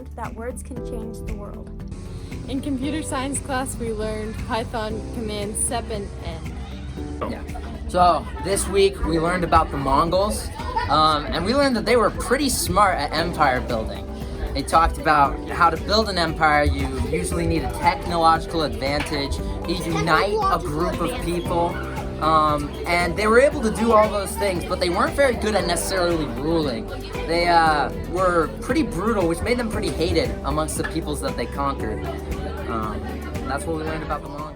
learned that words can change the world. In computer science class, we learned Python commands sep and end. Yeah. So this week we learned about the Mongols, and we learned that they were pretty smart at empire building. They talked about how to build an empire. You usually need a technological advantage. You unite a group of people, and they were able to do all those things, but they weren't very good at necessarily ruling. They were pretty brutal, which made them pretty hated amongst the peoples that they conquered. That's what we learned about the Mongols.